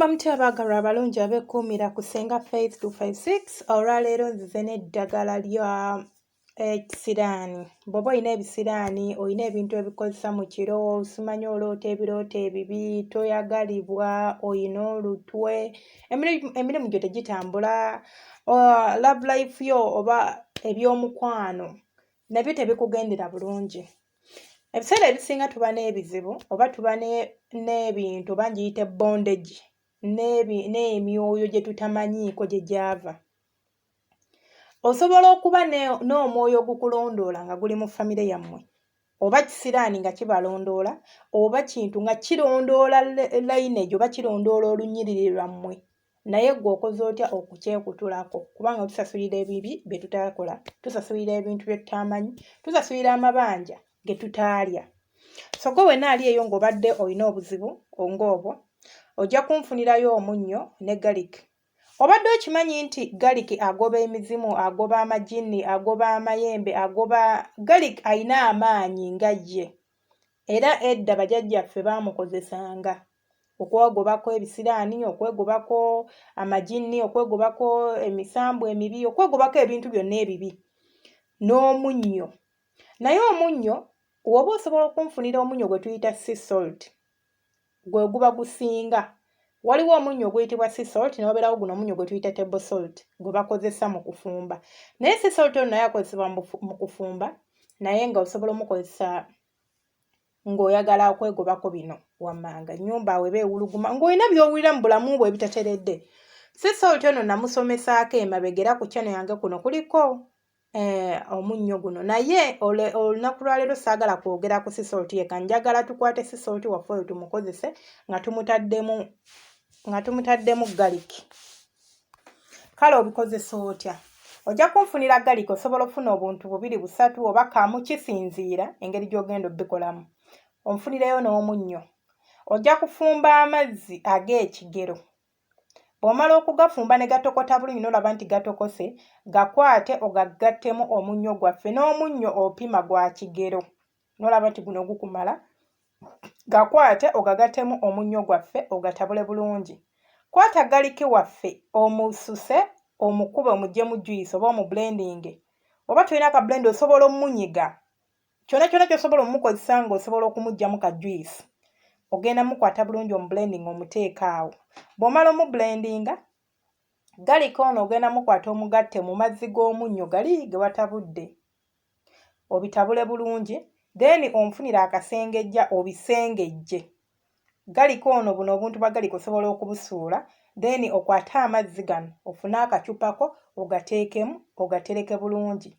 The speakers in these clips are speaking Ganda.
Welcome to abagalwa abalungi abekuumira ku Senga Faith 256. Olwaleero nzize n'eddagala lya ekisiraani. Bw'oba olina ebisiraani, olina ebintu ebikozesa mu kiro, simanyi oloota ebirooto ebibi, toyagalibwa, olina olutwe, emirimu gyo tegitambula, love life yo oba eby'omukwano nabyo tebikugendera bulungi. Ebiseera ebisinga tuba n'ebizibu oba tuba n'ebintu bangiyita bondage n'emyoyo gye tutamanyiiko gye gyava. Osobola okuba n'omwoyo ogukulondoola nga guli mu famire yammwe, oba kisiraani nga kibalondoola, oba kintu nga kirondoola lineage oba kirondoola olunyiriri lwammwe, naye gwe okoze otya okukyekutulako? Kubanga tusasulira ebibi bye tutakola, tusasulira ebintu bye tutamanyi, tusasulira amabanja ge tutaalya. So gwe wenaali eyo ng'obadde olina obuzibu ng'obwo, ojja kunfunirayo omunnyo ne garlic. Obadde okimanyi nti garlic agoba emizimu, agoba amajini, agoba amayembe, garlic alina amaanyi nga ye. Era edda bajjajjaffe baamukozesanga okwegobako ebisiraani, okwegobako amajini, okwegobako emisambu emibi, okwegobako ebintu byonna ebibi n'omunnyo. Naye omunnyo, woba osobola okunfunira omunnyo gwe tuyita sea salt, gwe guba gusinga. Waliwo omunnyo oguyitibwa sea salt, n'obeerawo guno omunnyo gwe tuyita table salt, gwe bakozesa mu kufumba. Naye sea salt ono naye akozesebwa mu kufumba, naye nga osobola omukozesa ng'oyagala okwegobako bino wammanga, ennyumba awo eba ewuluguma, ng'olina by'owulira mu bulamu bwo ebitateredde. Sea salt ono namusomesaako emabega, era ku channel yange kuno kuliko omunnyo guno. Naye olunaku lwaleero saagala kwogera ku sea salt yekka, njagala tukwate sea salt waffe oyo tumukozese nga tumutaddemu garlic. Kale obikozesa otya? Ojja kunfunira garlic, osobola okufuna obuntu 2-3 oba kamu, kisinziira engeri gy'ogenda obbikolamu. Onfunireyo n'omunnyo. Ojja kufumba amazzi ag'ekigero. Bw'omala okugafumba ne gatokota bulungi n'olaba nti gatokose, gakwate ogagattemu omunnyo gwaffe, n'omunnyo opima gwa kigero. N'olaba nti guno gukumala, gakwate ogagattemu omunnyo gwaffe, ogatabule bulungi. Kwata garlic waffe omususe, omukube omugye mu juice oba omublending, oba tulina ka blend osobola omunyiga. Kyonna kyonna ky'osobola omukozesa ng'osobola okumuggyamu ka juice. Ogenda mukwata bulungi omublending omuteeka awo. Bw'omala omublendinga, garlic ono ogenda mukwata omugatte mu mazzi g'omunnyo gali ge watabudde. Obitabule bulungi, then onfunira akasengejja obisengejje. Garlic ono buno obuntu bwa garlic osobola okubusuula, then okwate amazzi gano, ofune akacupako, ogateekemu, ogatereke bulungi.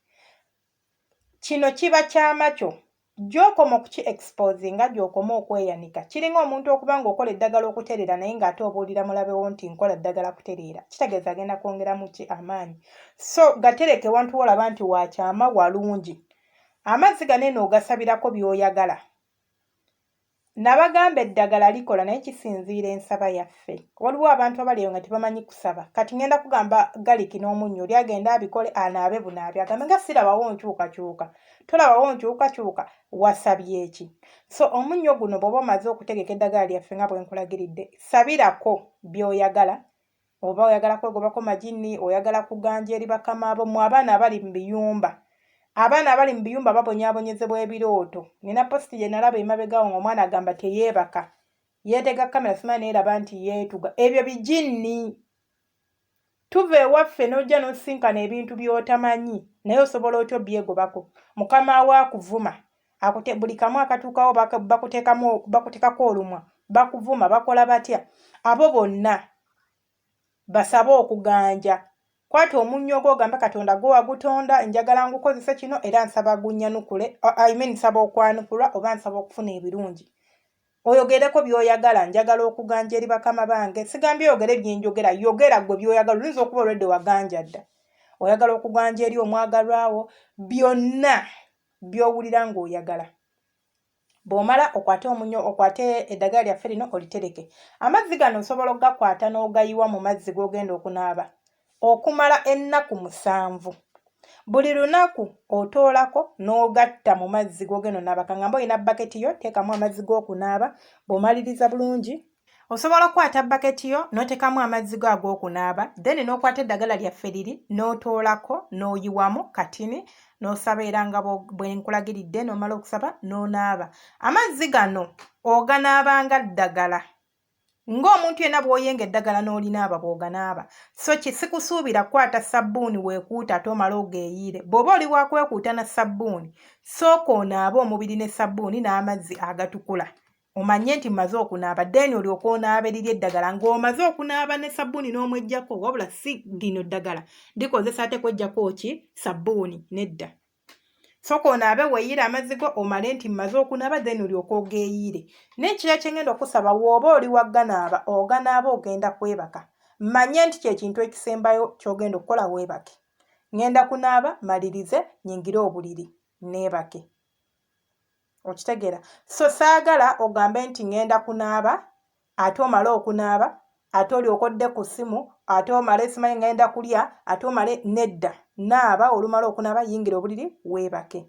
Kino kiba kyamakyo. Gy'okoma okuki-exposinga, gy'okoma okweyanika. Kiringa omuntu okuba ng'okola eddagala okutereera naye ng'ate obuulira mulabewo nti nkola ddagala kutereera. Kitegeeza agenda kwongera mu ki? Amaanyi. So gatereke wantu w'olaba nti wakyama walungi. Amazzi gano eno ogasabirako by'oyagala. Nabagamba eddagala likola naye kisinziira ensaba yaffe. Waliwo abantu abali eyo nga tebamanyi kusaba. Kati ngenda kugamba garlic n'omunnyo oli agenda abikole anaabe bunaabi. Agambe nga sirabawo nkyukakyuka. Tolabawo nkyukakyuka, wasabye eki? So omunnyo guno bw'oba omaze okutegeka eddagala lyaffe nga bwe nkulagiridde, sabirako by'oyagala. Oba oyagala kwegobako majini, oyagala kuganja eri bakama abo, mu abaana abali mu biyumba. Abaana abali mu biyumba babonyaabonyezebwa ebirooto. Nina posti gye nalaba emabegaawo ng'omwana agamba teyeebaka. Yeetega kamera simanyi neeraba nti yeetuga. Ebyo bijinni. Tuva ewaffe n'ojja n'osinkana ebintu by'otamanyi, naye osobola otya obyegobako. Mukama we akuvuma. Buli kamu akatuukawo bakuteekako olumwa. Bakuvuma, bakola batya? Abo bonna basabe okuganja. Kwata omunnyo gwo ogambe Katonda gwe wagutonda, njagala ngukozese kino era nsaba gunnyanukule. Nsaba okwanukulwa oba nsaba okufuna ebirungi. Oyogereko by'oyagala, njagala okuganja eri bakama bange. Sigambye oyogere byenjogera, yogera gwe by'oyagala. Oyinza okuba olwedde waganja dda. Oyagala okuganja eri omwagalwawo, byonna by'owulira ng'oyagala. Bw'omala okwate omunnyo, okwate eddagala lyaffe lino olitereke. Amazzi gano osobola okugakwata n'ogayiwa mu mazzi g'ogenda okunaaba okumala ennaku 7. Buli lunaku otoolako n'ogatta mu mazzi g'ogenda onaaba. Kangamba olina baketi yo, teekamu amazzi g'okunaaba. Bw'omaliriza bulungi, osobola okukwata baketi yo n'otekamu amazzi go ag'okunaaba then n'okwata eddagala lyaffe liri n'otoolako n'oyiwamu katini n'osaba era nga bwe nkulagiridde n'omala okusaba n'onaaba. Amazzi gano oganaabanga ddagala ng'omuntu yenna bw'oyenga eddagala n'olinaaba bw'oganaaba. So kisikusuubira kukwata sabbuuni weekuuta ate omala ogeeyiire. Bw'oba oli wakwekuuta na sabbuuni sooka onaabe omubiri ne sabbuuni n'amazzi agatukula. Omanye nti mmaze okunaaba then olyoke onaabe liri eddagala ng'omaze okunaaba ne sabbuuni n'omweggyako wabula si lino ddagala likozesa ate kweggyako ki sabbuuni nedda. Sooka onaabe weeyiire amazzi go omale nti mmaze okunaaba then olyoke ogeeyiire. N'ekirala kye ngenda okusaba w'oba oli wagganaaba oganaaba ogenda kwebaka. Mmanye nti kye kintu ekisembayo ky'ogenda okukola weebake. Ngenda kunaaba malirize nyingire obuliri neebake. Okitegeera? So saagala ogambe nti ngenda kunaaba ate omale okunaaba ate olyoke odde ku ssimu ate omale simanyi ngenda kulya ate omale nedda. Naaba olumala okunaaba yingira obuliri weebake.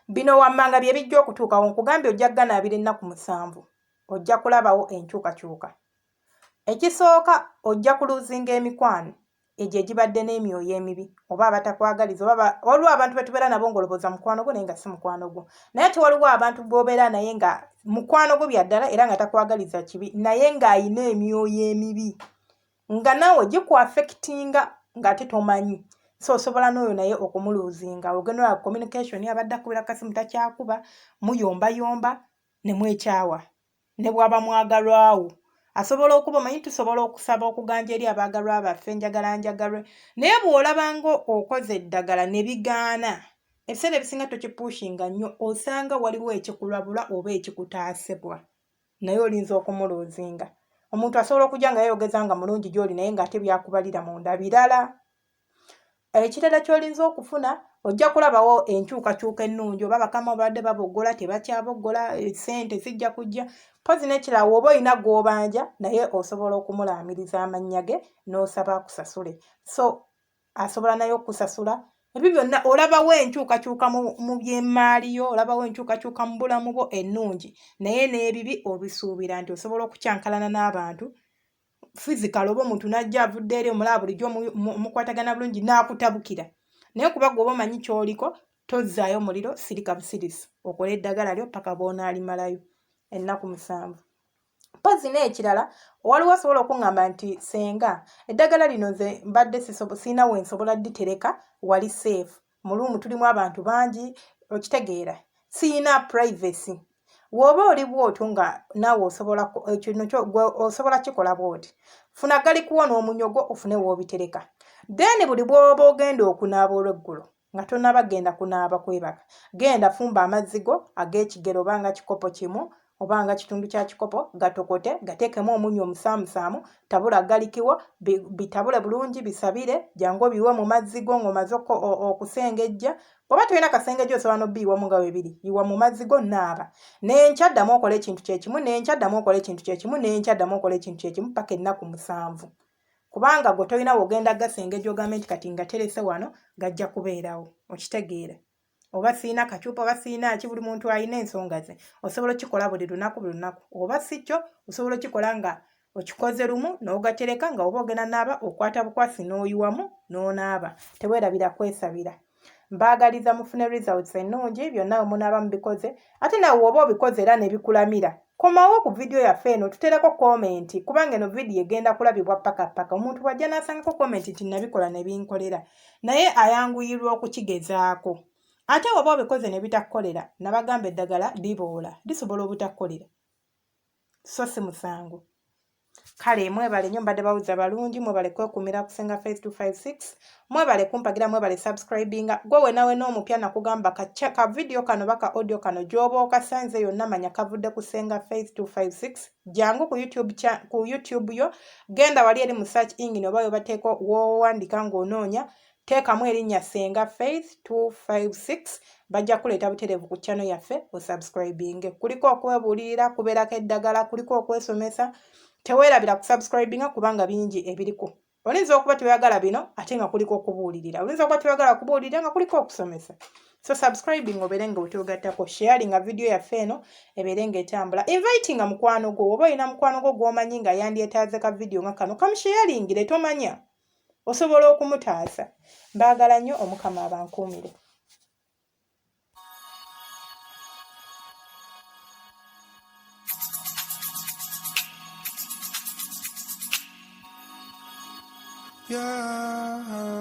Bino wammanga bye bijja okutuukawo nkugambye ojja gganaabira ennaku 7 ojja kulabawo enkyukakyuka. Ekisooka ojja kuluuzinga emikwano egyo egibadde n'emyoyo emibi oba abatakwagaliza oba waliwo abantu betubeera nabo ng'olowooza mukwano gwo naye nga si mukwano gwo. Naye ate waliwo abantu b'obeera naye nga mukwano gwo bya ddala era nga takwagaliza kibi naye ng'ayina emyoyo emibi nga naawe gikuafekitinga ng'ate tomanyi. So osobola n'oyo naye okumuluuzinga. Ogenda olaba communication abadde akubira kasimu takyakuba muyombayomba ne mwekyawa ne bw'aba mwagalwawo. Asobola okuba omanyi tusobola okusaba okuganja eri abaagalwa baffe njagala. Naye bw'olabanga okoze eddagala ne bigaana ebiseera ebisinga tokipushinga nnyo osanga waliwo ekikulabula oba ekikutaasibwa naye olinza okumuluuzinga. Omuntu asobola okujja nga yeeyogeza nga mulungi gy'oli naye ng'ate byakubalira munda birala. Ekirala ky'olinza okufuna ojja kulabawo enkyukakyuka ennungi oba bakama babadde baboggola tebakyaboggola ssente zijja kujja. Mpozi n'ekirala w'oba olina gw'obanja naye osobola okumulaamiriza amannya ge n'osaba akusasule. So asobola naye okusasula. Ebyo byonna olabawo enkyukakyuka mu by'emmaali yo olabawo enkyukakyuka mu bulamu bwo ennungi naye n'ebibi obisuubira nti osobola okukyankalana n'abantu physical oba omuntu n'ajja avudde eri omulaba bulijjo mukwatagana bulungi n'akutabukira. Naye kuba gw'oba omanyi ky'oliko tozzaayo muliro sirika busirisi okola eddagala lyo paka bw'onaalimalayo ennaku 7. Mpozi n'ekirala waliwo asobola okuŋŋamba nti senga eddagala lino nze mbadde sirina we nsobola dditereka wali safe mu luumu tulimu abantu bangi okitegeera sirina privacy. W'oba oli bw'otyo nga naawe osobola osobola kikola bw'oti funa galikuwo n'omunyogo ofune w'obitereka then buli bw'oba ogenda okunaaba olw'eggulo nga tonaba genda kunaaba kwebaka genda fumba amazzi go ag'ekigero obanga kikopo kimu obanga kitundu kya kikopo gatokote gateekemu omunnyo omusaamusaamu tabula galikiwo bitabule bulungi bisabire jangu obiwe mu mazzi go ng'omaze okusengejja. Bw'oba tulina kasengejja osobola n'obbiyiwamu nga weebiri yiwa mu mazzi go naaba n'enkya ddamu okola ekintu kyekimu n'enkya ddamu okola ekintu kyekimu n'enkya ddamu okola ekintu kyekimu paka ennaku 7 kubanga gwe tolina wogenda gasengejja ogambe nti kati nga terese wano gajja kubeerawo. Okitegeera? Oba sirina kacupa oba sirina ki buli muntu alina ensonga ze osobola okikola buli lunaku oba si kyo osobola okikola nga okikoze lumu n'ogatereka nga oba ogenda naaba okwata bukwasi n'oyiwamu n'onaaba teweerabira kwesabira. Mbaagaliza mufune results ennungi byonna munaaba mubikoze ate nawe oba obikoze era ne bikulamira komawo ku vidiyo yaffe eno tutereko komenti kubanga eno vidiyo egenda kulabibwa paka omuntu bw'ajja n'asangako komenti nti nabikola ne binkolera naye ayanguyirwa okukigezaako. Ate oba obikoze ne bitakukolera nabagamba eddagala liboola lisobola obutakukolera so si musango. Kale mwebale nnyo mbadde bawuza balungi mwebale kwekuumira kusenga face 256 mwebale kumpagira mwebale subscribinga gwe wenawe n'omupya nakugamba ka video kano baka audio kano gy'oba okasanze yonna manya kavudde kusenga face 256 jangu ku YouTube yo genda wali eri mu search engine oba yobateeka wowandika ng'onoonya teekamu erinnya senga face 256 bajja kuleeta butereevu ku channel yaffe osubscribinge. Kuliko okwebuulirira kubeerako eddagala kuliko okwesomesa teweerabira kusubscribinga kubanga bingi ebiriko Oyinza okuba toyagala bino ate nga kuliko okubuulirira. Oyinza okuba toyagala kubuulirira nga kuliko okusomesa. So subscribing obeere nga otugattako, sharing video yaffe eno ebeere ng'etambula. Inviting mukwano gwo, oba olina mukwano gwo gw'omanyi nga yandyetaaze ka video nga kano, kamusharingire tomanya. Osobola okumutaasa. Mbaagala nnyo, Omukama abankuumire. Yeah.